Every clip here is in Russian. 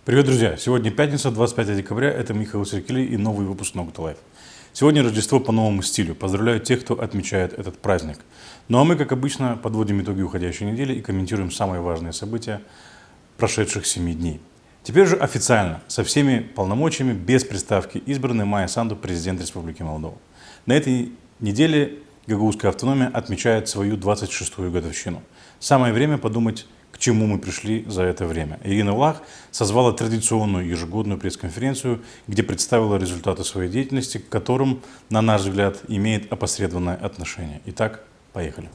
Привет, друзья! Сегодня пятница, 25 декабря, это Михаил Серкелей и новый выпуск Наугта Лайф. Сегодня Рождество по новому стилю. Поздравляю тех, кто отмечает этот праздник. Ну а мы, как обычно, подводим итоги уходящей недели и комментируем самые важные события прошедших 7 дней. Теперь же официально, со всеми полномочиями, без приставки, избранный Майя Санду президент Республики Молдова. На этой неделе Гагаузская автономия отмечает свою 26-ю годовщину. Самое время подумать, к чему мы пришли за это время. Ирина Влах созвала традиционную ежегодную пресс-конференцию, где представила результаты своей деятельности, к которым, на наш взгляд, имеет опосредованное отношение. Итак, поехали.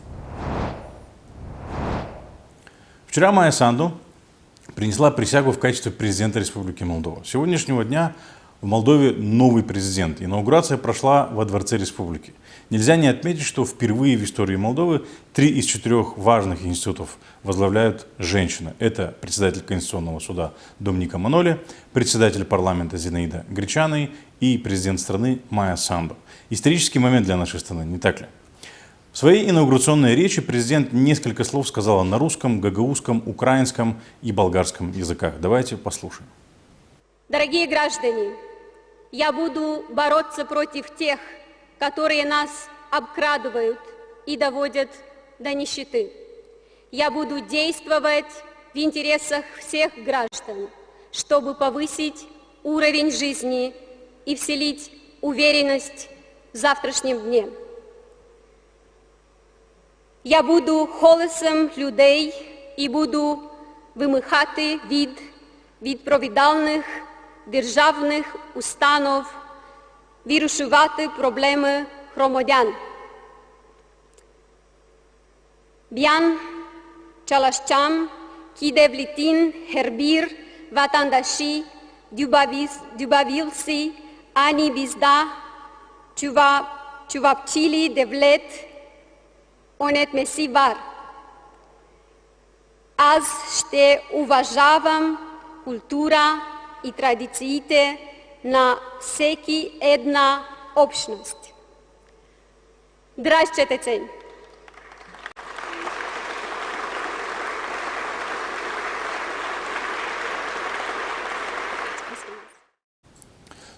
Вчера Майя Санду принесла присягу в качестве президента Республики Молдова. С сегодняшнего дня в Молдове новый президент. Инаугурация прошла во Дворце Республики. Нельзя не отметить, что впервые в истории Молдовы 3 из 4 важных институтов возглавляют женщины. Это председатель Конституционного суда Домника Маноли, председатель парламента Зинаида Гречаной и президент страны Майя Санду. Исторический момент для нашей страны, не так ли? В своей инаугурационной речи президент несколько слов сказала на русском, гагаузском, украинском и болгарском языках. Давайте послушаем. Дорогие граждане, я буду бороться против тех, которые нас обкрадывают и доводят до нищеты. Я буду действовать в интересах всех граждан, чтобы повысить уровень жизни и вселить уверенность в завтрашнем дне. Я буду голосом людей і буду вимагати від відповідальних державних установ вирішувати проблеми громадян. Б'ян çalışan ki devletin her bir vatandaşı duyabilse ani bizde cevapçili devlet yönetmesi var. Аз ще уважавам култура и традициите на всеки една общност. Dragi cetățeni!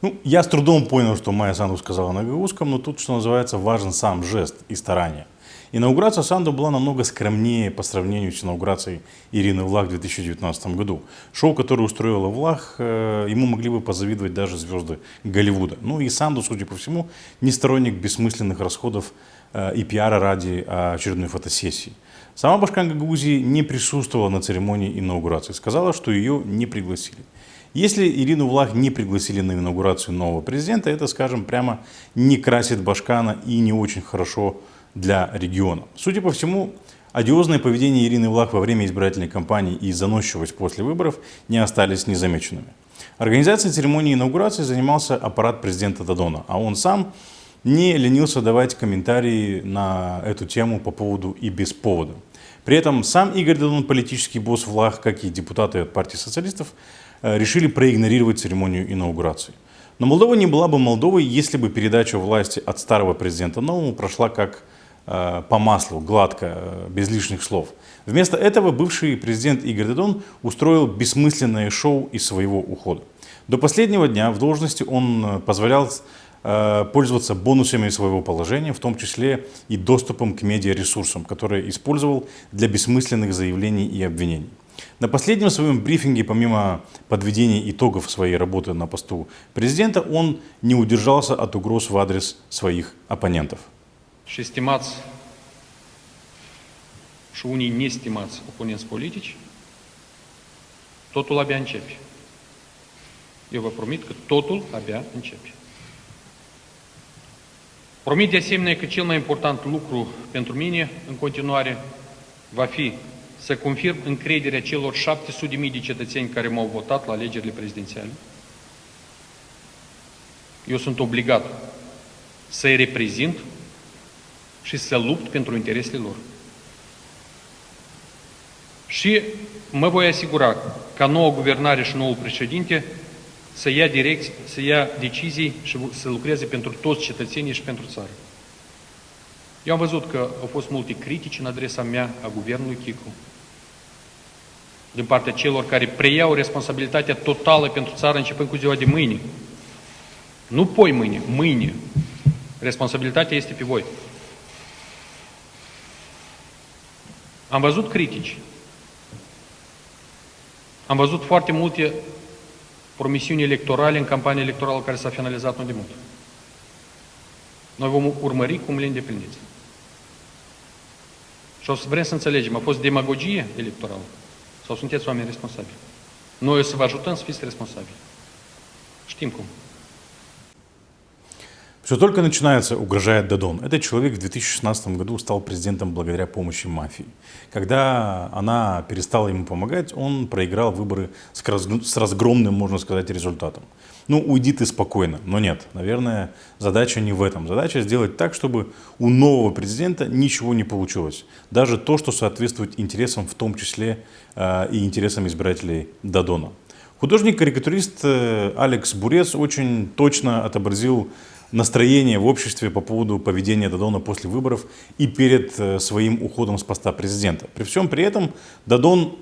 Ну, я с трудом понял, что Майя Санду сказала на гагаузском, но тут, что называется, важен сам жест и старание. Инаугурация Санду была намного скромнее по сравнению с инаугурацией Ирины Влах в 2019 году. Шоу, которое устроила Влах, ему могли бы позавидовать даже звезды Голливуда. Ну и Санду, судя по всему, не сторонник бессмысленных расходов и пиара ради очередной фотосессии. Сама Башкан Гагаузии не присутствовала на церемонии инаугурации, сказала, что ее не пригласили. Если Ирину Влах не пригласили на инаугурацию нового президента, это, скажем прямо, не красит Башкана и не очень хорошо для региона. Судя по всему, одиозное поведение Ирины Влах во время избирательной кампании и заносчивость после выборов не остались незамеченными. Организацией церемонии инаугурации занимался аппарат президента Додона, а он сам не ленился давать комментарии на эту тему по поводу и без повода. При этом сам Игорь Додон, политический босс Влах, как и депутаты от партии социалистов, решили проигнорировать церемонию инаугурации. Но Молдова не была бы Молдовой, если бы передача власти от старого президента новому прошла как по маслу, гладко, без лишних слов. Вместо этого бывший президент Игорь Додон устроил бессмысленное шоу из своего ухода. До последнего дня в должности он позволял пользоваться бонусами своего положения, в том числе и доступом к медиаресурсам, которые использовал для бессмысленных заявлений и обвинений. На последнем своем брифинге, помимо подведения итогов своей работы на посту президента, он не удержался от угроз в адрес своих оппонентов. Și stimați și unii nestimați oponenți politici, totul abia începe. Eu vă promit că totul abia începe. Promit de asemenea că cel mai important lucru pentru mine în continuare va fi să confirm încrederea celor 700.000 de cetățeni care m-au votat la alegerile prezidențiale. Eu sunt obligat să-i reprezint și să lupt pentru interesele lor. Și mă voi asigura ca noua guvernare și noul președinte să ia decizii și să lucreze pentru toți cetățenii și pentru țară. Eu am văzut că au fost multe critici în adresa mea a guvernului Chicu. din partea celor care preiau responsabilitatea totală pentru țară începând cu ziua de mâine. Nu poi mâine, mâine. Responsabilitatea este pe voi. Am văzut critici. Am văzut foarte multe promisiuni electorale în campania electorală care s-a finalizat nu de mult. Noi vom urmări cum le îndepliniți. Și o să vrem să înțelegem, a fost demagogie electorală sau sunteți oameni responsabili? Noi o să vă ajutăm să fiți responsabili. Știm cum. Все только начинается, угрожает Дадон. Этот человек в 2016 году стал президентом благодаря помощи мафии. Когда она перестала ему помогать, он проиграл выборы с разгромным, можно сказать, результатом. Ну, уйди ты спокойно. Но нет, наверное, задача не в этом. Задача сделать так, чтобы у нового президента ничего не получилось. Даже то, что соответствует интересам, в том числе и интересам избирателей Дадона. Художник-карикатурист Алекс Бурец очень точно отобразил настроение в обществе по поводу поведения Дадона после выборов и перед своим уходом с поста президента. При всем при этом Дадон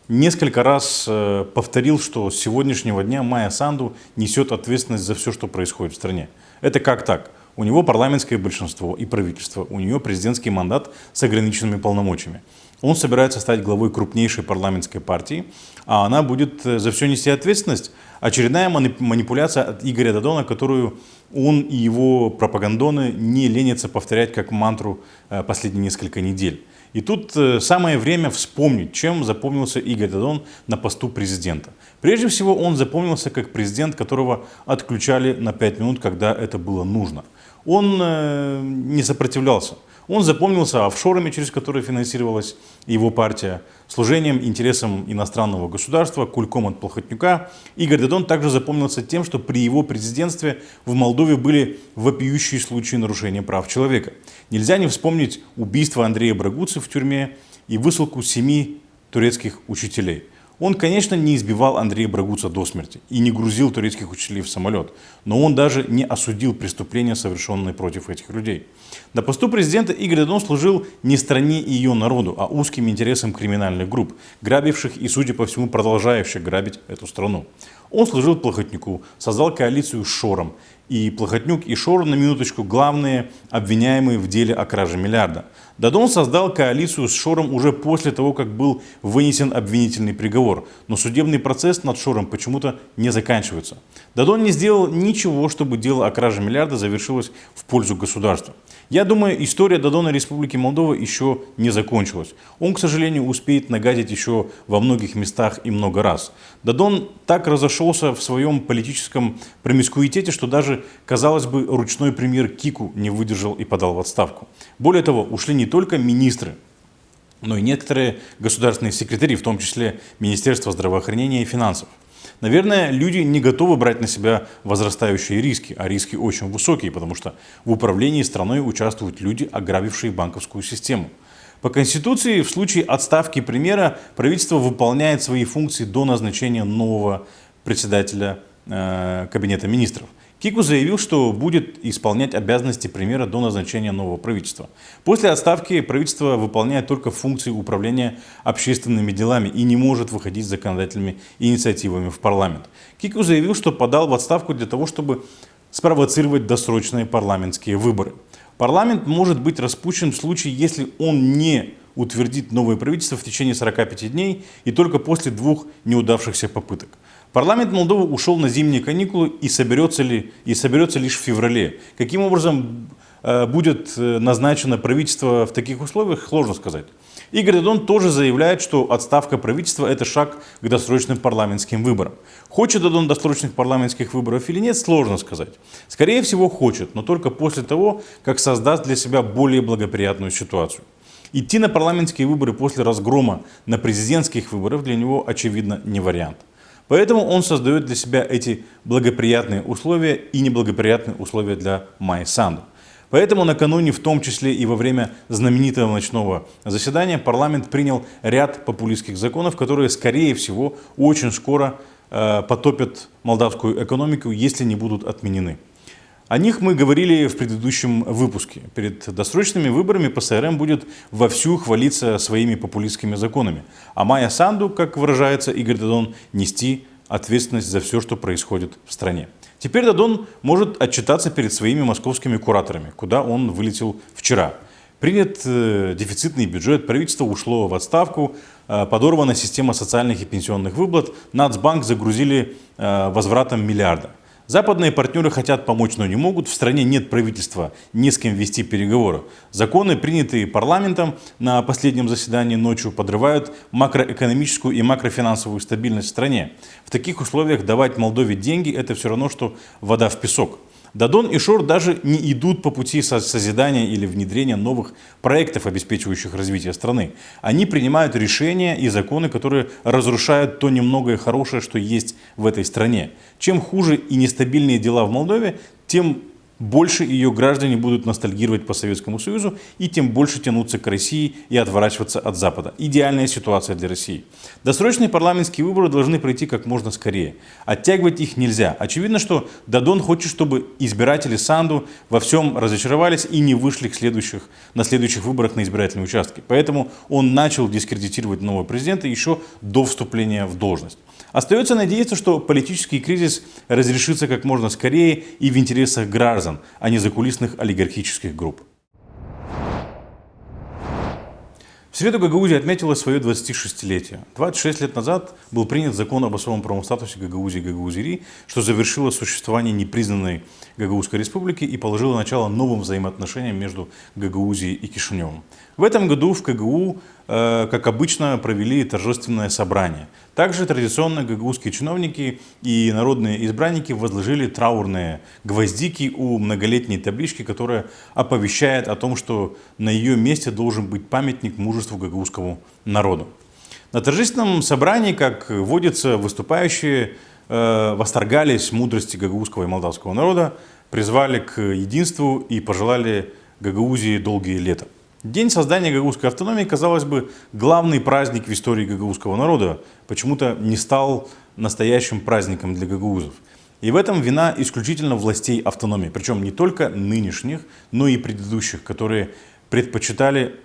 несколько раз повторил, что с сегодняшнего дня Майя Санду несет ответственность за все, что происходит в стране. Это как так? У него парламентское большинство и правительство, у нее президентский мандат с ограниченными полномочиями. Он собирается стать главой крупнейшей парламентской партии, а она будет за все нести ответственность. Очередная манипуляция от Игоря Дадона, которую он и его пропагандоны не ленятся повторять как мантру последние несколько недель. И тут самое время вспомнить, чем запомнился Игорь Дадон на посту президента. Прежде всего, он запомнился как президент, которого отключали на 5 минут, когда это было нужно. Он не сопротивлялся. Он запомнился офшорами, через которые финансировалась его партия, служением интересам иностранного государства, кульком от Плохотнюка. Игорь Дадон также запомнился тем, что при его президентстве в Молдове были вопиющие случаи нарушения прав человека. Нельзя не вспомнить убийство Андрея Брагуцы в тюрьме и высылку 7 турецких учителей. Он, конечно, не избивал Андрея Брагуца до смерти и не грузил турецких учителей в самолет, но он даже не осудил преступления, совершенные против этих людей. На посту президента Игорь Дадон служил не стране и ее народу, а узким интересам криминальных групп, грабивших и, судя по всему, продолжающих грабить эту страну. Он служил Плохотнюку, создал коалицию с Шором. И Плохотнюк, и Шор, на минуточку, главные обвиняемые в деле о краже миллиарда. Дадон создал коалицию с Шором уже после того, как был вынесен обвинительный приговор. Но судебный процесс над Шором почему-то не заканчивается. Дадон не сделал ничего, чтобы дело о краже миллиарда завершилось в пользу государства. Я думаю, история Дадона Республики Молдова еще не закончилась. Он, к сожалению, успеет нагадить еще во многих местах и много раз. Дадон так разошелся в своем политическом промискуитете, что даже, казалось бы, ручной премьер Кику не выдержал и подал в отставку. Более того, ушли не только министры, но и некоторые государственные секретари, в том числе Министерство здравоохранения и финансов. Наверное, люди не готовы брать на себя возрастающие риски, а риски очень высокие, потому что в управлении страной участвуют люди, ограбившие банковскую систему. По Конституции, в случае отставки премьера, правительство выполняет свои функции до назначения нового председателя Кабинета министров. Кику заявил, что будет исполнять обязанности премьера до назначения нового правительства. После отставки правительство выполняет только функции управления общественными делами и не может выходить с законодательными инициативами в парламент. Кику заявил, что подал в отставку для того, чтобы спровоцировать досрочные парламентские выборы. Парламент может быть распущен в случае, если он не утвердит новое правительство в течение 45 дней и только после 2 неудавшихся попыток. Парламент Молдовы ушел на зимние каникулы и соберется лишь в феврале. Каким образом будет назначено правительство в таких условиях, сложно сказать. Игорь Дадон тоже заявляет, что отставка правительства – это шаг к досрочным парламентским выборам. Хочет Дадон досрочных парламентских выборов или нет, сложно сказать. Скорее всего, хочет, но только после того, как создаст для себя более благоприятную ситуацию. Идти на парламентские выборы после разгрома на президентских выборах для него, очевидно, не вариант. Поэтому он создает для себя эти благоприятные условия и неблагоприятные условия для Майи Санду. Поэтому накануне, в том числе и во время знаменитого ночного заседания, парламент принял ряд популистских законов, которые, скорее всего, очень скоро потопят молдавскую экономику, если не будут отменены. О них мы говорили в предыдущем выпуске. Перед досрочными выборами ПСРМ будет вовсю хвалиться своими популистскими законами, а Майя Санду, как выражается Игорь Дадон, нести ответственность за все, что происходит в стране. Теперь Дадон может отчитаться перед своими московскими кураторами, куда он вылетел вчера. Принят дефицитный бюджет, правительство ушло в отставку, подорвана система социальных и пенсионных выплат, Нацбанк загрузили возвратом миллиарда. Западные партнеры хотят помочь, но не могут. В стране нет правительства, не с кем вести переговоры. Законы, принятые парламентом на последнем заседании ночью, подрывают макроэкономическую и макрофинансовую стабильность в стране. В таких условиях давать Молдове деньги – это все равно, что вода в песок. Дадон и Шор даже не идут по пути созидания или внедрения новых проектов, обеспечивающих развитие страны. Они принимают решения и законы, которые разрушают то немногое хорошее, что есть в этой стране. Чем хуже и нестабильнее дела в Молдове, тем больше ее граждане будут ностальгировать по Советскому Союзу и тем больше тянуться к России и отворачиваться от Запада. Идеальная ситуация для России. Досрочные парламентские выборы должны пройти как можно скорее. Оттягивать их нельзя. Очевидно, что Дадон хочет, чтобы избиратели Санду во всем разочаровались и не вышли на следующих выборах на избирательные участки. Поэтому он начал дискредитировать нового президента еще до вступления в должность. Остается надеяться, что политический кризис разрешится как можно скорее и в интересах граждан, а не закулисных олигархических групп. В среду Гагаузия отметила свое 26-летие. 26 лет назад был принят закон об особом правовом статусе Гагаузии и Гагаузии, что завершило существование непризнанной Гагаузской республики и положило начало новым взаимоотношениям между Гагаузией и Кишиневым. В этом году в КГУ, как обычно, провели торжественное собрание. Также традиционно гагаузские чиновники и народные избранники возложили траурные гвоздики у многолетней таблички, которая оповещает о том, что на ее месте должен быть памятник мужеству гагаузскому народу. На торжественном собрании, как водится, выступающие восторгались мудрости гагаузского и молдавского народа, призвали к единству и пожелали Гагаузии долгие лета. День создания гагаузской автономии, казалось бы, главный праздник в истории гагаузского народа, почему-то не стал настоящим праздником для гагаузов. И в этом вина исключительно властей автономии, причем не только нынешних, но и предыдущих, которые предпочитали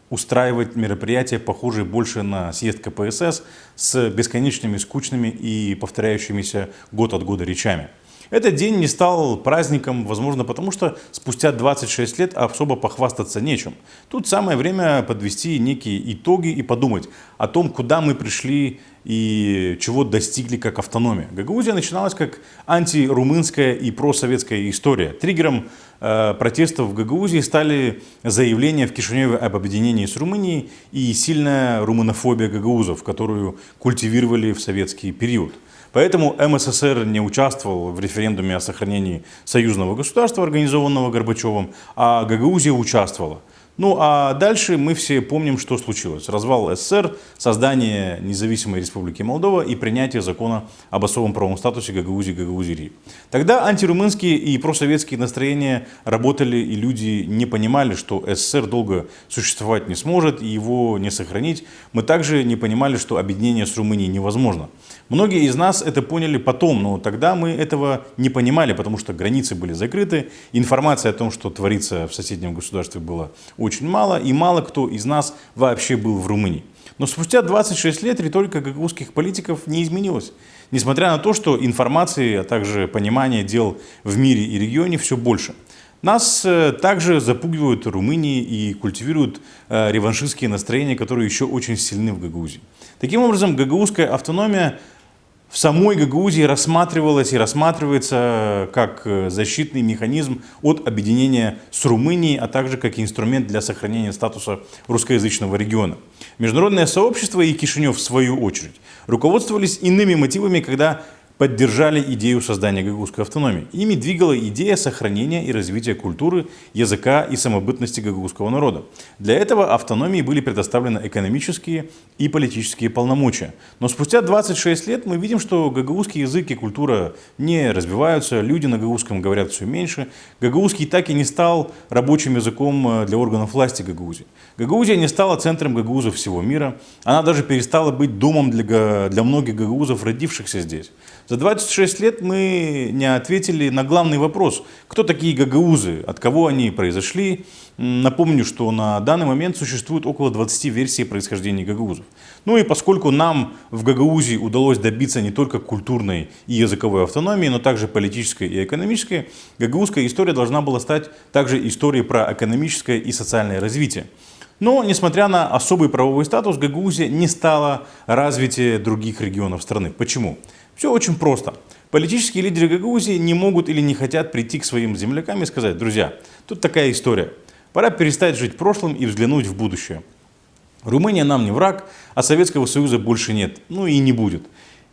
устраивать мероприятия, похожие больше на съезд КПСС, с бесконечными, скучными и повторяющимися год от года речами. Этот день не стал праздником, возможно, потому что спустя 26 лет особо похвастаться нечем. Тут самое время подвести некие итоги и подумать о том, куда мы пришли и чего достигли как автономия. Гагаузия начиналась как антирумынская и просоветская история. Триггером протестов в Гагаузии стали заявления в Кишиневе об объединении с Румынией и сильная румынофобия гагаузов, которую культивировали в советский период. Поэтому МССР не участвовал в референдуме о сохранении союзного государства, организованного Горбачевым, а Гагаузия участвовала. Ну а дальше мы все помним, что случилось. Развал СССР, создание независимой республики Молдова и принятие закона об особом правовом статусе Гагаузии и Гагаузии. Тогда антирумынские и просоветские настроения работали, и люди не понимали, что СССР долго существовать не сможет и его не сохранить. Мы также не понимали, что объединение с Румынией невозможно. Многие из нас это поняли потом, но тогда мы этого не понимали, потому что границы были закрыты, информация о том, что творится в соседнем государстве, была очень мало, и мало кто из нас вообще был в Румынии. Но спустя 26 лет риторика гагаузских политиков не изменилась. Несмотря на то, что информации, а также понимания дел в мире и регионе все больше. Нас также запугивают Румынии и культивируют реваншистские настроения, которые еще очень сильны в Гагаузии. Таким образом, гагаузская автономия в самой Гагаузии рассматривалась и рассматривается как защитный механизм от объединения с Румынией, а также как инструмент для сохранения статуса русскоязычного региона. Международное сообщество и Кишинев, в свою очередь, руководствовались иными мотивами, когда поддержали идею создания гагаузской автономии. Ими двигала идея сохранения и развития культуры, языка и самобытности гагаузского народа. Для этого автономии были предоставлены экономические и политические полномочия. Но спустя 26 лет мы видим, что гагаузский язык и культура не развиваются, люди на гагаузском говорят все меньше. Гагаузский так и не стал рабочим языком для органов власти Гагаузии. Гагаузия не стала центром гагаузов всего мира. Она даже перестала быть домом для многих гагаузов, родившихся здесь. За 26 лет мы не ответили на главный вопрос, кто такие гагаузы, от кого они произошли. Напомню, что на данный момент существует около 20 версий происхождения гагаузов. Ну и поскольку нам в Гагаузии удалось добиться не только культурной и языковой автономии, но также политической и экономической, гагаузская история должна была стать также историей про экономическое и социальное развитие. Но, несмотря на особый правовой статус, Гагаузия не стала развитие других регионов страны. Почему? Все очень просто. Политические лидеры Гагаузии не могут или не хотят прийти к своим землякам и сказать: друзья, тут такая история. Пора перестать жить прошлым и взглянуть в будущее. Румыния нам не враг, а Советского Союза больше нет. Ну и не будет.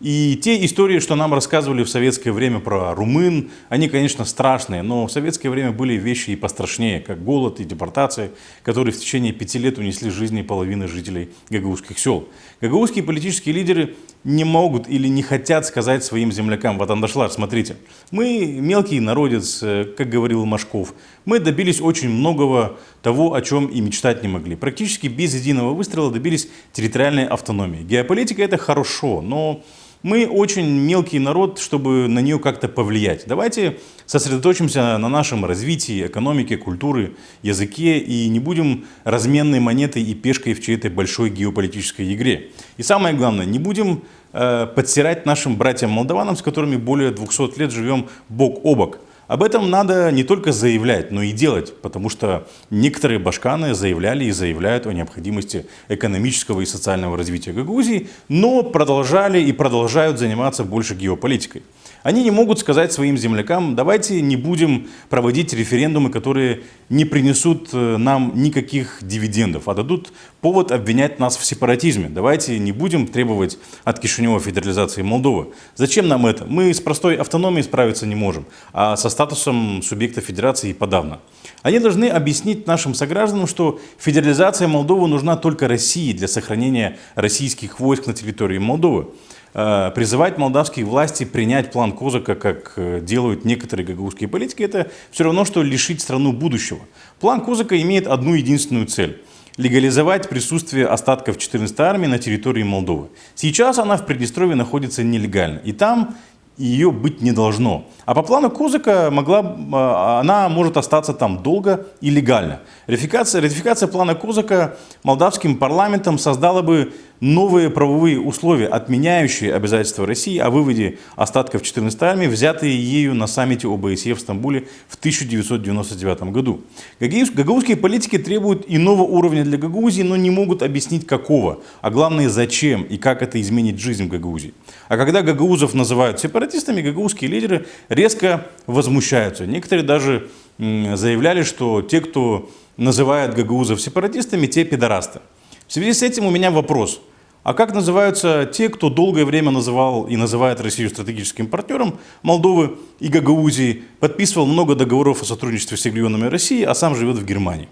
И те истории, что нам рассказывали в советское время про румын, они, конечно, страшные, но в советское время были вещи и пострашнее, как голод и депортация, которые в течение 5 лет унесли жизни половины жителей гагаузских сел. Гагаузские политические лидеры не могут или не хотят сказать своим землякам: ватандашлар, смотрите, мы мелкий народец, как говорил Машков, мы добились очень многого того, о чем и мечтать не могли. Практически без единого выстрела добились территориальной автономии. Геополитика — это хорошо, но мы очень мелкий народ, чтобы на нее как-то повлиять. Давайте сосредоточимся на нашем развитии, экономике, культуре, языке и не будем разменной монетой и пешкой в чьей-то большой геополитической игре. И самое главное, не будем подсирать нашим братьям-молдаванам, с которыми более 200 лет живем бок о бок. Об этом надо не только заявлять, но и делать, потому что некоторые башканы заявляли и заявляют о необходимости экономического и социального развития Гагаузии, но продолжали и продолжают заниматься больше геополитикой. Они не могут сказать своим землякам: давайте не будем проводить референдумы, которые не принесут нам никаких дивидендов, а дадут повод обвинять нас в сепаратизме. Давайте не будем требовать от Кишинева федерализации Молдовы. Зачем нам это? Мы с простой автономией справиться не можем, а со статусом субъекта федерации и подавно. Они должны объяснить нашим согражданам, что федерализация Молдовы нужна только России для сохранения российских войск на территории Молдовы. Призывать молдавские власти принять план Козака, как делают некоторые гагаузские политики, это все равно, что лишить страну будущего. План Козака имеет одну единственную цель – легализовать присутствие остатков 14-й армии на территории Молдовы. Сейчас она в Приднестровье находится нелегально, и там ее быть не должно. А по плану Козака она может остаться там долго и легально. Ратификация плана Козака молдавским парламентом создала бы новые правовые условия, отменяющие обязательства России о выводе остатков 14-й армии, взятые ею на саммите ОБСЕ в Стамбуле в 1999 году. Гагаузские политики требуют иного уровня для Гагаузии, но не могут объяснить какого, а главное зачем и как это изменит жизнь в Гагаузии. А когда гагаузов называют сепаратистами, гагаузские лидеры резко возмущаются. Некоторые даже заявляли, что те, кто называет гагаузов сепаратистами, те пидорасты. В связи с этим у меня вопрос. А как называются те, кто долгое время называл и называет Россию стратегическим партнером Молдовы и Гагаузии, подписывал много договоров о сотрудничестве с регионами России, а сам живет в Германии?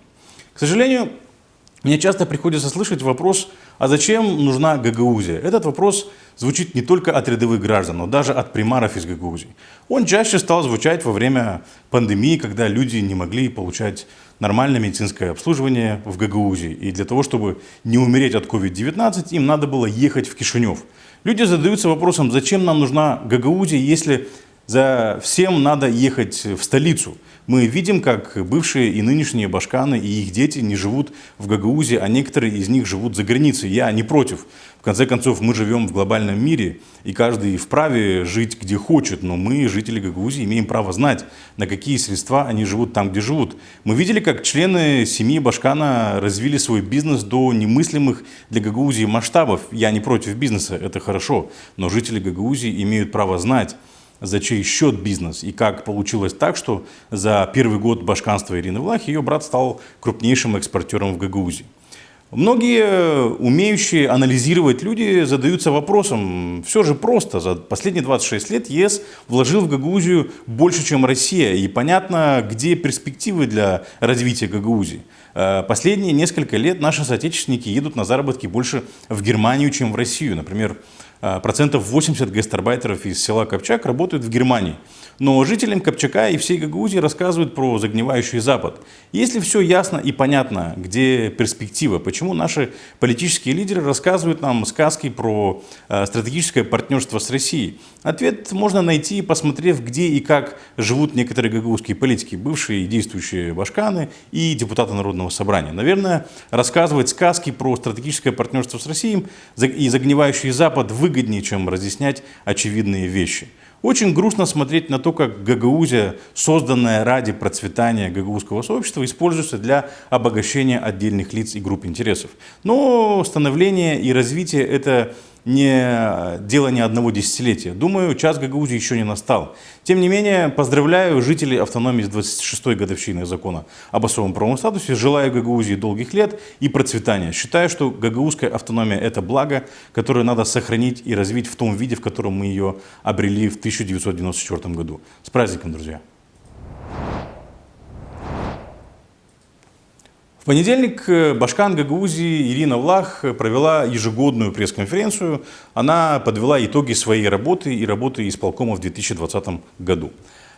К сожалению, мне часто приходится слышать вопрос: а зачем нужна Гагаузия? Этот вопрос звучит не только от рядовых граждан, но даже от примаров из Гагаузии. Он чаще стал звучать во время пандемии, когда люди не могли получать нормальное медицинское обслуживание в Гагаузии. И для того, чтобы не умереть от COVID-19, им надо было ехать в Кишинев. Люди задаются вопросом: зачем нам нужна Гагаузия, если за всем надо ехать в столицу? Мы видим, как бывшие и нынешние башканы и их дети не живут в Гагаузии, а некоторые из них живут за границей. Я не против. В конце концов, мы живем в глобальном мире, и каждый вправе жить где хочет. Но мы, жители Гагаузии, имеем право знать, на какие средства они живут там, где живут. Мы видели, как члены семьи Башкана развили свой бизнес до немыслимых для Гагаузии масштабов. Я не против бизнеса, это хорошо. Но жители Гагаузии имеют право знать, за чей счет бизнес, и как получилось так, что за первый год башканства Ирины Влах ее брат стал крупнейшим экспортером в Гагаузии. Многие умеющие анализировать люди задаются вопросом: все же просто, за последние 26 лет ЕС вложил в Гагаузию больше, чем Россия, и понятно, где перспективы для развития Гагаузии. Последние несколько лет наши соотечественники едут на заработки больше в Германию, чем в Россию. Например, процентов 80 гастарбайтеров из села Копчак работают в Германии. Но жителям Копчака и всей Гагаузии рассказывают про загнивающий Запад. Если все ясно и понятно, где перспектива, почему наши политические лидеры рассказывают нам сказки про стратегическое партнерство с Россией? Ответ можно найти, посмотрев, где и как живут некоторые гагаузские политики, бывшие и действующие башканы и депутаты Народного собрания. Наверное, рассказывать сказки про стратегическое партнерство с Россией и загнивающий Запад выгоднее, чем разъяснять очевидные вещи. Очень грустно смотреть на то, как Гагаузия, созданная ради процветания гагаузского сообщества, используется для обогащения отдельных лиц и групп интересов. Но становление и развитие – это не дело ни одного десятилетия. Думаю, час Гагаузии еще не настал. Тем не менее, поздравляю жителей автономии с 26-й годовщиной закона об особом правовом статусе, желаю Гагаузии долгих лет и процветания. Считаю, что гагаузская автономия – это благо, которое надо сохранить и развить в том виде, в котором мы ее обрели в 1994 году. С праздником, друзья! В понедельник башкан Гагаузии Ирина Влах провела ежегодную пресс-конференцию. Она подвела итоги своей работы и работы исполкома в 2020 году.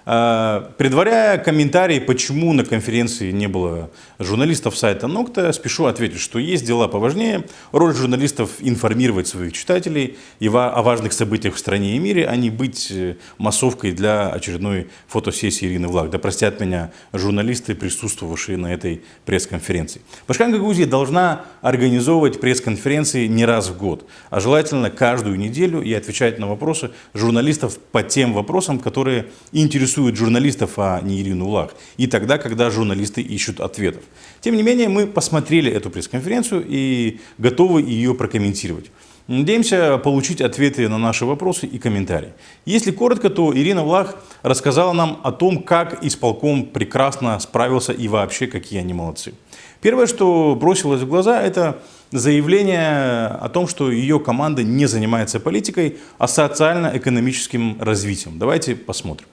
Предваряя комментарии, почему на конференции не было журналистов сайта Нокта, спешу ответить, что есть дела поважнее. Роль журналистов – информировать своих читателей о важных событиях в стране и мире, а не быть массовкой для очередной фотосессии Ирины Влах. Да простят меня журналисты, присутствовавшие на этой пресс-конференции. Башкан Гагаузии должна организовывать пресс-конференции не раз в год, а желательно каждую неделю и отвечать на вопросы журналистов по тем вопросам, которые интересуют журналистов, а не Ирину Влах, и тогда, когда журналисты ищут ответов. Тем не менее, мы посмотрели эту пресс-конференцию и готовы ее прокомментировать. Надеемся получить ответы на наши вопросы и комментарии. Если коротко, то Ирина Влах рассказала нам о том, как исполком прекрасно справился и вообще какие они молодцы. Первое, что бросилось в глаза, это заявление о том, что ее команда не занимается политикой, а социально-экономическим развитием. Давайте посмотрим.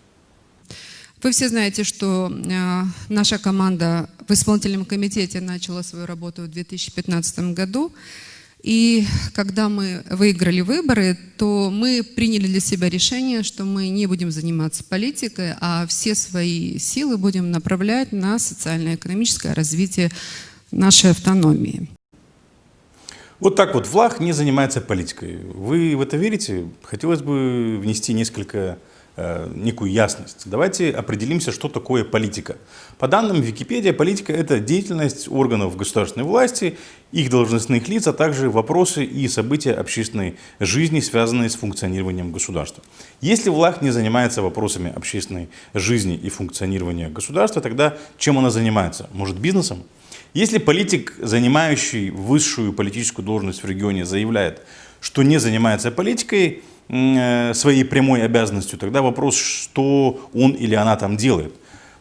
Вы все знаете, что наша команда в исполнительном комитете начала свою работу в 2015 году. И когда мы выиграли выборы, то мы приняли для себя решение, что мы не будем заниматься политикой, а все свои силы будем направлять на социально-экономическое развитие нашей автономии. Вот так вот Влах не занимается политикой. Вы в это верите? Хотелось бы внести некую ясность. Давайте определимся, что такое политика. По данным Википедии, политика – это деятельность органов государственной власти, их должностных лиц, а также вопросы и события общественной жизни, связанные с функционированием государства. Если Влах не занимается вопросами общественной жизни и функционирования государства, тогда чем она занимается? Может, бизнесом? Если политик, занимающий высшую политическую должность в регионе, заявляет, что не занимается политикой, своей прямой обязанностью, тогда вопрос, что он или она там делает.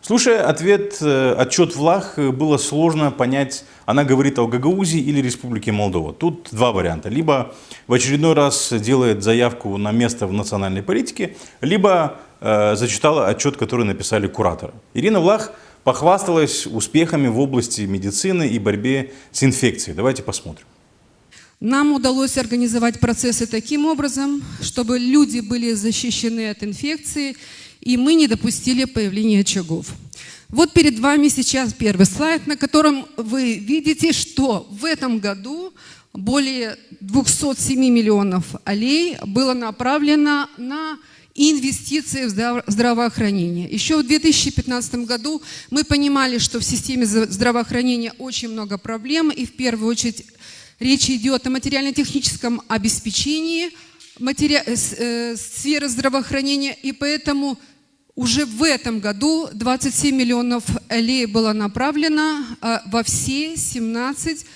Слушая отчет Влах, было сложно понять, она говорит о Гагаузии или Республике Молдова. Тут два варианта. Либо в очередной раз делает заявку на место в национальной политике, либо зачитала отчет, который написали кураторы. Ирина Влах похвасталась успехами в области медицины и борьбе с инфекцией. Давайте посмотрим. Нам удалось организовать процессы таким образом, чтобы люди были защищены от инфекции, и мы не допустили появления очагов. Вот перед вами сейчас первый слайд, на котором вы видите, что в этом году более 207 миллионов аллей было направлено на инвестиции в здравоохранение. Еще в 2015 году мы понимали, что в системе здравоохранения очень много проблем, и в первую очередь речь идет о материально-техническом обеспечении сферы здравоохранения, и поэтому уже в этом году 27 миллионов аллей было направлено во все 17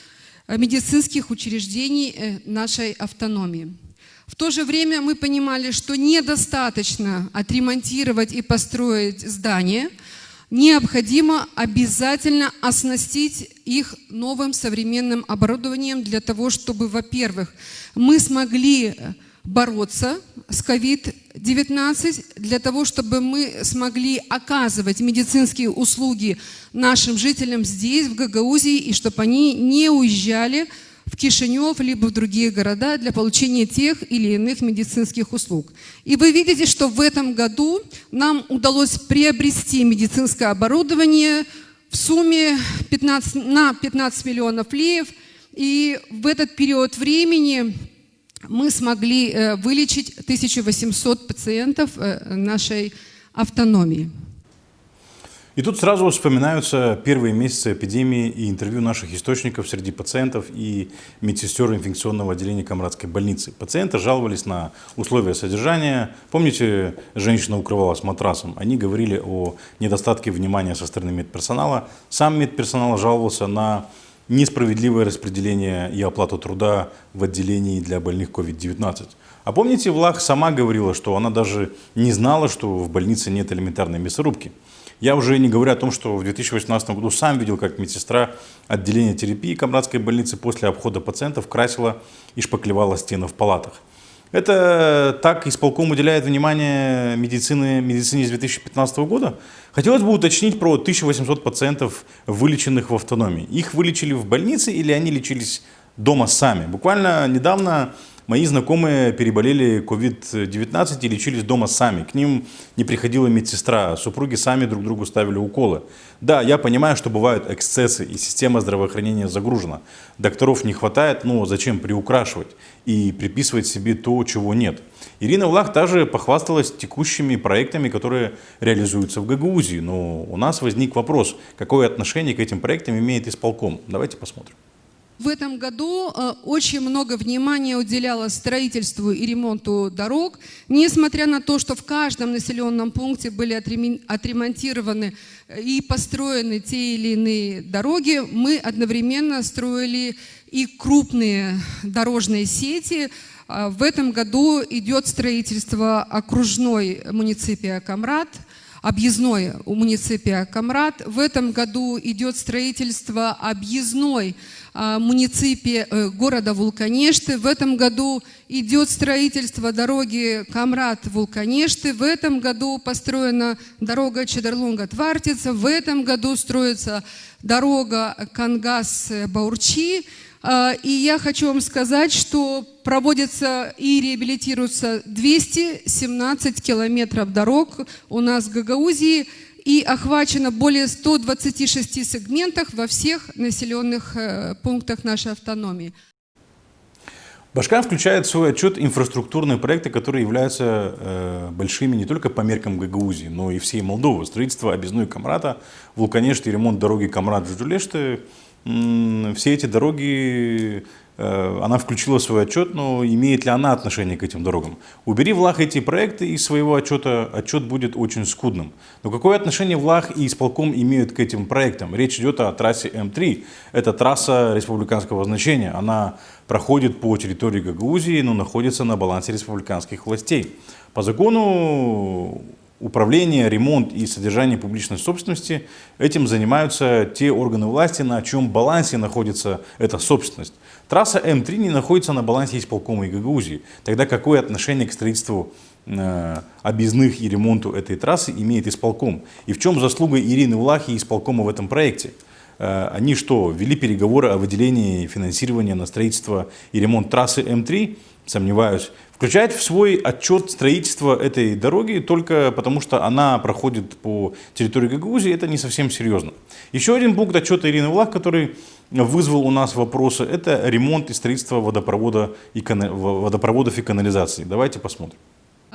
медицинских учреждений нашей автономии. В то же время мы понимали, что недостаточно отремонтировать и построить здания, необходимо обязательно оснастить их новым современным оборудованием для того, чтобы, во-первых, мы смогли бороться с COVID-19, для того, чтобы мы смогли оказывать медицинские услуги нашим жителям здесь, в Гагаузии, и чтобы они не уезжали в Кишинев, либо в другие города для получения тех или иных медицинских услуг. И вы видите, что в этом году нам удалось приобрести медицинское оборудование в сумме на 15 миллионов леев. И в этот период времени мы смогли вылечить 1800 пациентов нашей автономии. И тут сразу вспоминаются первые месяцы эпидемии и интервью наших источников среди пациентов и медсестер инфекционного отделения Камрадской больницы. Пациенты жаловались на условия содержания. Помните, женщина укрывалась матрасом? Они говорили о недостатке внимания со стороны медперсонала. Сам медперсонал жаловался на несправедливое распределение и оплату труда в отделении для больных COVID-19. А помните, Влах сама говорила, что она даже не знала, что в больнице нет элементарной мясорубки. Я уже не говорю о том, что в 2018 году сам видел, как медсестра отделения терапии Камрадской больницы после обхода пациентов красила и шпаклевала стены в палатах. Это так исполком уделяет внимание медицине с 2015 года? Хотелось бы уточнить про 1800 пациентов, вылеченных в автономии. Их вылечили в больнице или они лечились дома сами? Буквально недавно мои знакомые переболели COVID-19 и лечились дома сами. К ним не приходила медсестра, супруги сами друг другу ставили уколы. Да, я понимаю, что бывают эксцессы и система здравоохранения загружена. Докторов не хватает, но зачем приукрашивать и приписывать себе то, чего нет? Ирина Влах также похвасталась текущими проектами, которые реализуются в Гагаузии. Но у нас возник вопрос, какое отношение к этим проектам имеет исполком. Давайте посмотрим. В этом году очень много внимания уделялось строительству и ремонту дорог, несмотря на то, что в каждом населенном пункте были отремонтированы и построены те или иные дороги, мы одновременно строили и крупные дорожные сети. В этом году идет строительство окружной муниципия Камрад, объездной муниципия Камрад. В этом году идет строительство объездной муниципии города Вулканешты. В этом году идет строительство дороги Камрад-Вулканешты. В этом году построена дорога Чедерлунга-Твартица. В этом году строится дорога Кангас-Баурчи. И я хочу вам сказать, что проводятся и реабилитируются 217 километров дорог у нас в Гагаузии, и охвачено более 126 сегментов во всех населенных пунктах нашей автономии. Башкан включает в свой отчет инфраструктурные проекты, которые являются большими не только по меркам Гагаузии, но и всей Молдовы. Строительство объездной Камрата, Вулканешты и ремонт дороги Камрад-Жужулешты. Все эти дороги она включила в свой отчет, но имеет ли она отношение к этим дорогам? Убери Влах эти проекты из своего отчета, отчет будет очень скудным. Но какое отношение Влах и исполком имеют к этим проектам? Речь идет о трассе М3. Это трасса республиканского значения. Она проходит по территории Гагаузии, но находится на балансе республиканских властей. По закону управление, ремонт и содержание публичной собственности, этим занимаются те органы власти, на чьем балансе находится эта собственность. Трасса М3 не находится на балансе исполкома и Гагаузии. Тогда какое отношение к строительству объездных и ремонту этой трассы имеет исполком? И в чем заслуга Ирины Влах и исполкома в этом проекте? Они что, вели переговоры о выделении финансирования на строительство и ремонт трассы М3? Сомневаюсь. Включает в свой отчет строительство этой дороги только потому, что она проходит по территории Гагаузии, это не совсем серьезно. Еще один пункт отчета Ирины Влах, который вызвал у нас вопросы, это ремонт и строительство водопроводов и канализации. Давайте посмотрим.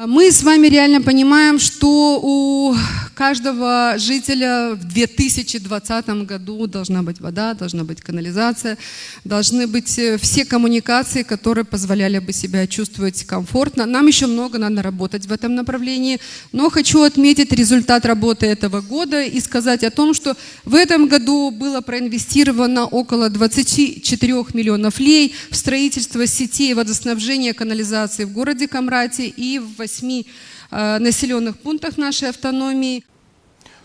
Мы с вами реально понимаем, что у каждого жителя в 2020 году должна быть вода, должна быть канализация, должны быть все коммуникации, которые позволяли бы себя чувствовать комфортно. Нам еще много надо работать в этом направлении, но хочу отметить результат работы этого года и сказать о том, что в этом году было проинвестировано около 24 миллионов лей в строительство сетей водоснабжения, канализации в городе Камрате и в 8 населенных пунктах нашей автономии.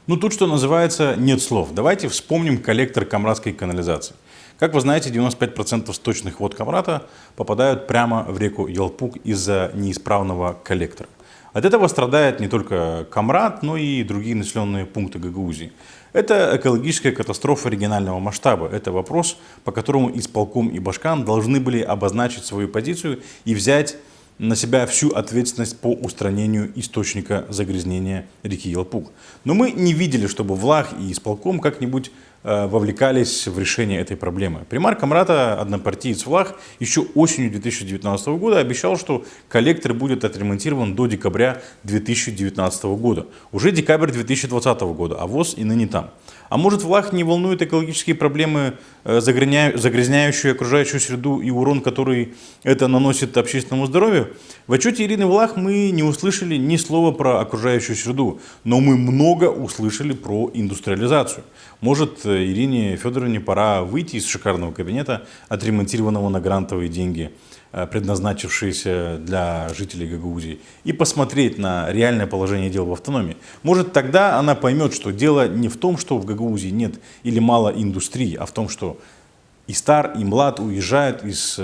Ну тут, что называется, нет слов. Давайте вспомним коллектор камрадской канализации. Как вы знаете, 95% сточных вод Камрата попадают прямо в реку Ялпуг из-за неисправного коллектора. От этого страдает не только Камрад, но и другие населенные пункты Гагаузии. Это экологическая катастрофа регионального масштаба. Это вопрос, по которому исполком и Башкан должны были обозначить свою позицию и взять на себя всю ответственность по устранению источника загрязнения реки Ялпуг. Но мы не видели, чтобы Влах и исполком как-нибудь вовлекались в решение этой проблемы. Примар Камрата, однопартиец Влах, еще осенью 2019 года обещал, что коллектор будет отремонтирован до декабря 2019 года. Уже декабрь 2020 года, а ВОЗ и ныне там. А может, Влах не волнует экологические проблемы, загрязняющие окружающую среду и урон, который это наносит общественному здоровью? В отчете Ирины Влах мы не услышали ни слова про окружающую среду, но мы много услышали про индустриализацию. Может, Ирине Федоровне пора выйти из шикарного кабинета, отремонтированного на грантовые деньги, предназначившиеся для жителей Гагаузии, и посмотреть на реальное положение дел в автономии. Может, тогда она поймет, что дело не в том, что в Гагаузии нет или мало индустрии, а в том, что и стар, и млад уезжают из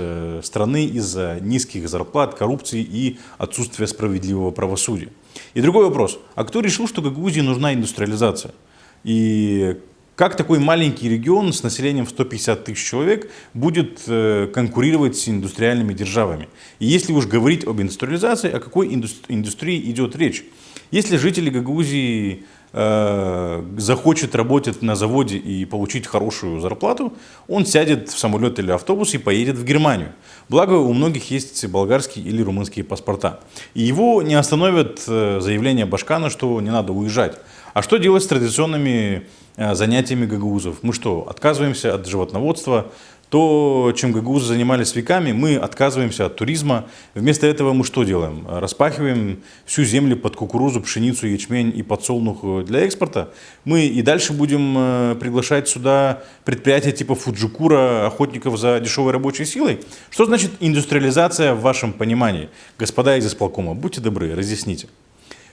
страны из-за низких зарплат, коррупции и отсутствия справедливого правосудия. И другой вопрос. А кто решил, что Гагаузии нужна индустриализация? И как такой маленький регион с населением в 150 тысяч человек будет конкурировать с индустриальными державами? И если уж говорить об индустриализации, о какой индустрии идет речь? Если жители Гагаузии захочет работать на заводе и получить хорошую зарплату, он сядет в самолет или автобус и поедет в Германию. Благо, у многих есть болгарские или румынские паспорта. И его не остановят заявления Башкана, что не надо уезжать. А что делать с традиционными занятиями гагаузов? Мы что, отказываемся от животноводства? То, чем гагаузы занимались веками, мы отказываемся от туризма. Вместо этого мы что делаем? Распахиваем всю землю под кукурузу, пшеницу, ячмень и подсолнух для экспорта. Мы и дальше будем приглашать сюда предприятия типа Фуджикура, охотников за дешевой рабочей силой. Что значит индустриализация в вашем понимании? Господа из исполкома, будьте добры, разъясните.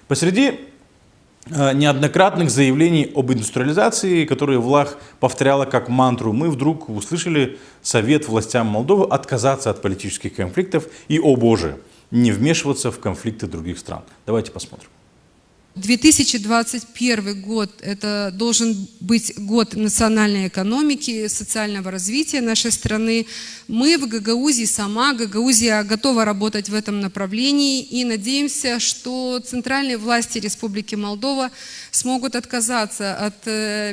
Посреди неоднократных заявлений об индустриализации, которые Влах повторяла как мантру, мы вдруг услышали совет властям Молдовы отказаться от политических конфликтов и, о боже, не вмешиваться в конфликты других стран. Давайте посмотрим. 2021 год – это должен быть год национальной экономики, социального развития нашей страны. Мы в Гагаузии, сама Гагаузия готова работать в этом направлении и надеемся, что центральные власти Республики Молдова смогут отказаться от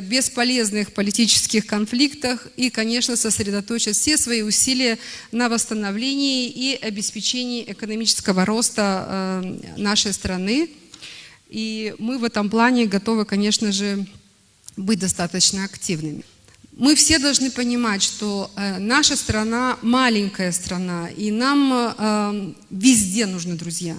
бесполезных политических конфликтов и, конечно, сосредоточить все свои усилия на восстановлении и обеспечении экономического роста нашей страны. И мы в этом плане готовы, конечно же, быть достаточно активными. Мы все должны понимать, что наша страна маленькая страна, и нам везде нужны друзья.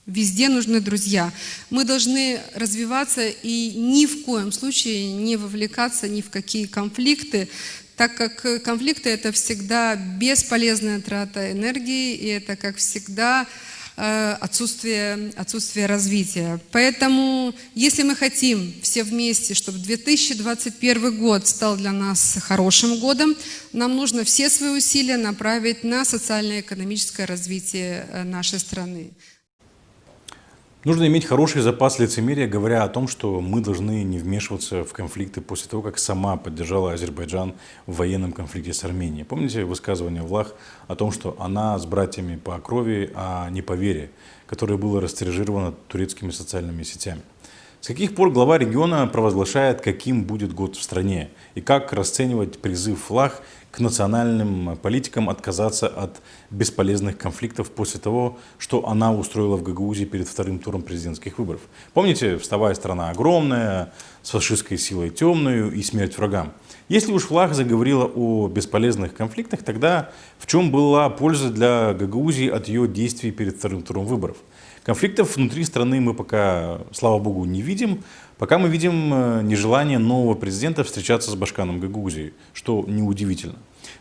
Везде нужны друзья. Мы должны развиваться и ни в коем случае не вовлекаться ни в какие конфликты, так как конфликты – это всегда бесполезная трата энергии, и это, как всегда, отсутствие развития. Поэтому, если мы хотим все вместе, чтобы 2021 год стал для нас хорошим годом, нам нужно все свои усилия направить на социально-экономическое развитие нашей страны. Нужно иметь хороший запас лицемерия, говоря о том, что мы должны не вмешиваться в конфликты после того, как сама поддержала Азербайджан в военном конфликте с Арменией. Помните высказывание Влах о том, что она с братьями по крови, а не по вере, которое было растиражировано турецкими социальными сетями? С каких пор глава региона провозглашает, каким будет год в стране? И как расценивать призыв Влах к национальным политикам отказаться от бесполезных конфликтов после того, что она устроила в Гагаузии перед вторым туром президентских выборов? Помните, вставая страна огромная, с фашистской силой темную и смерть врагам. Если уж Влах заговорила о бесполезных конфликтах, тогда в чем была польза для Гагаузии от ее действий перед вторым туром выборов? Конфликтов внутри страны мы пока, слава богу, не видим. Пока мы видим нежелание нового президента встречаться с Башканом Гагаузии, что неудивительно.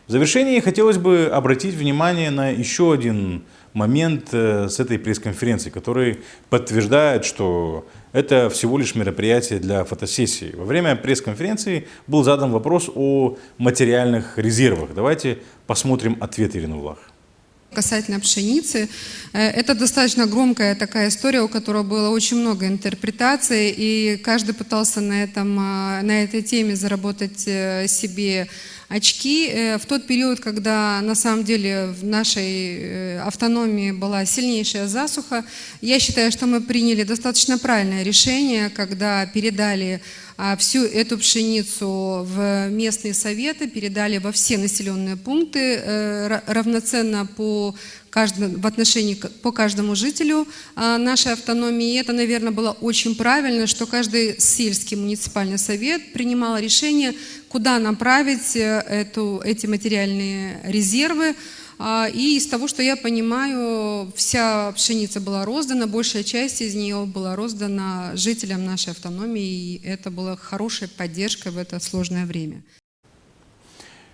В завершении хотелось бы обратить внимание на еще один момент с этой пресс-конференции, который подтверждает, что это всего лишь мероприятие для фотосессии. Во время пресс-конференции был задан вопрос о материальных резервах. Давайте посмотрим ответ Ирины Влах. касательно пшеницы. Это достаточно громкая такая история, у которой было очень много интерпретаций, и каждый пытался на этой теме заработать себе очки. В тот период, когда на самом деле в нашей автономии была сильнейшая засуха, я считаю, что мы приняли достаточно правильное решение, когда передали всю эту пшеницу в местные советы, передали во все населенные пункты равноценно по каждому жителю нашей автономии. И это, наверное, было очень правильно, что каждый сельский муниципальный совет принимал решение, куда направить эти материальные резервы. И из того, что я понимаю, вся пшеница была роздана, большая часть из нее была роздана жителям нашей автономии, и это была хорошей поддержкой в это сложное время.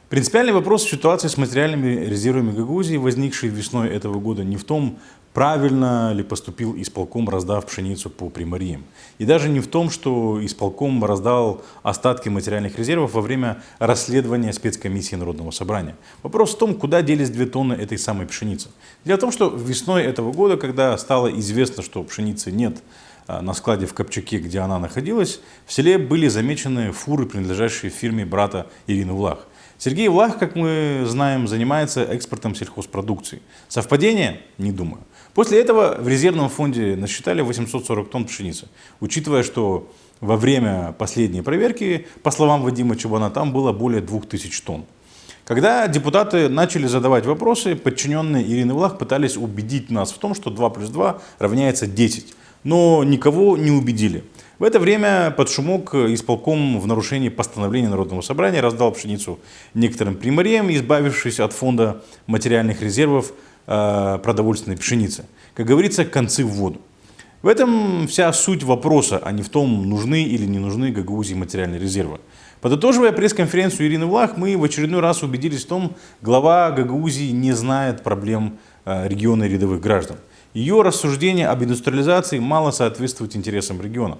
Принципиальный вопрос в ситуации с материальными резервами Гагаузии, возникший весной этого года, не в том, правильно ли поступил исполком, раздав пшеницу по примариям. И даже не в том, что исполком раздал остатки материальных резервов во время расследования спецкомиссии Народного собрания. Вопрос в том, куда делись 2 тонны этой самой пшеницы. Дело в том, что весной этого года, когда стало известно, что пшеницы нет на складе в Копчаке, где она находилась, в селе были замечены фуры, принадлежащие фирме брата Ирины Влах. Сергей Влах, как мы знаем, занимается экспортом сельхозпродукции. Совпадение? Не думаю. После этого в резервном фонде насчитали 840 тонн пшеницы, учитывая, что во время последней проверки, по словам Вадима Чубана, там было более 2000 тонн. Когда депутаты начали задавать вопросы, подчиненные Ирины Влах пытались убедить нас в том, что 2 плюс 2 равняется 10, но никого не убедили. В это время под шумок исполком в нарушении постановления Народного собрания раздал пшеницу некоторым примариям, избавившись от фонда материальных резервов продовольственной пшеницы. Как говорится, концы в воду. В этом вся суть вопроса, а не в том, нужны или не нужны Гагаузии материальные резервы. Подытоживая пресс-конференцию Ирины Влах, мы в очередной раз убедились в том, глава Гагаузии не знает проблем региона и рядовых граждан. Ее рассуждения об индустриализации мало соответствуют интересам региона.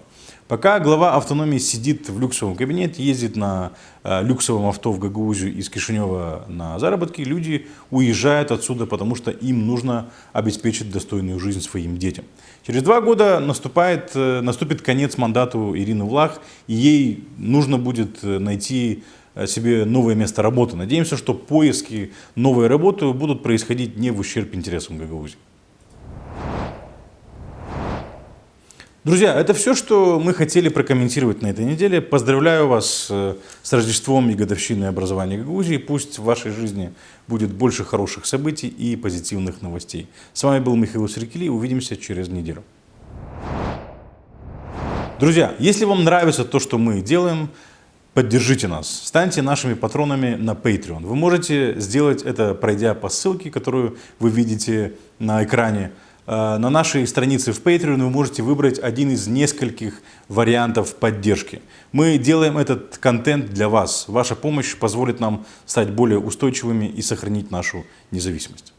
Пока глава автономии сидит в люксовом кабинете, ездит на люксовом авто в Гагаузию из Кишинева на заработки, люди уезжают отсюда, потому что им нужно обеспечить достойную жизнь своим детям. Через 2 года наступит конец мандату Ирины Влах, и ей нужно будет найти себе новое место работы. Надеемся, что поиски новой работы будут происходить не в ущерб интересам Гагаузии. Друзья, это все, что мы хотели прокомментировать на этой неделе. Поздравляю вас с Рождеством и годовщиной образования Гагаузии. Пусть в вашей жизни будет больше хороших событий и позитивных новостей. С вами был Михаил Серкили. Увидимся через неделю. Друзья, если вам нравится то, что мы делаем, поддержите нас. Станьте нашими патронами на Patreon. Вы можете сделать это, пройдя по ссылке, которую вы видите на экране. На нашей странице в Patreon вы можете выбрать один из нескольких вариантов поддержки. Мы делаем этот контент для вас. Ваша помощь позволит нам стать более устойчивыми и сохранить нашу независимость.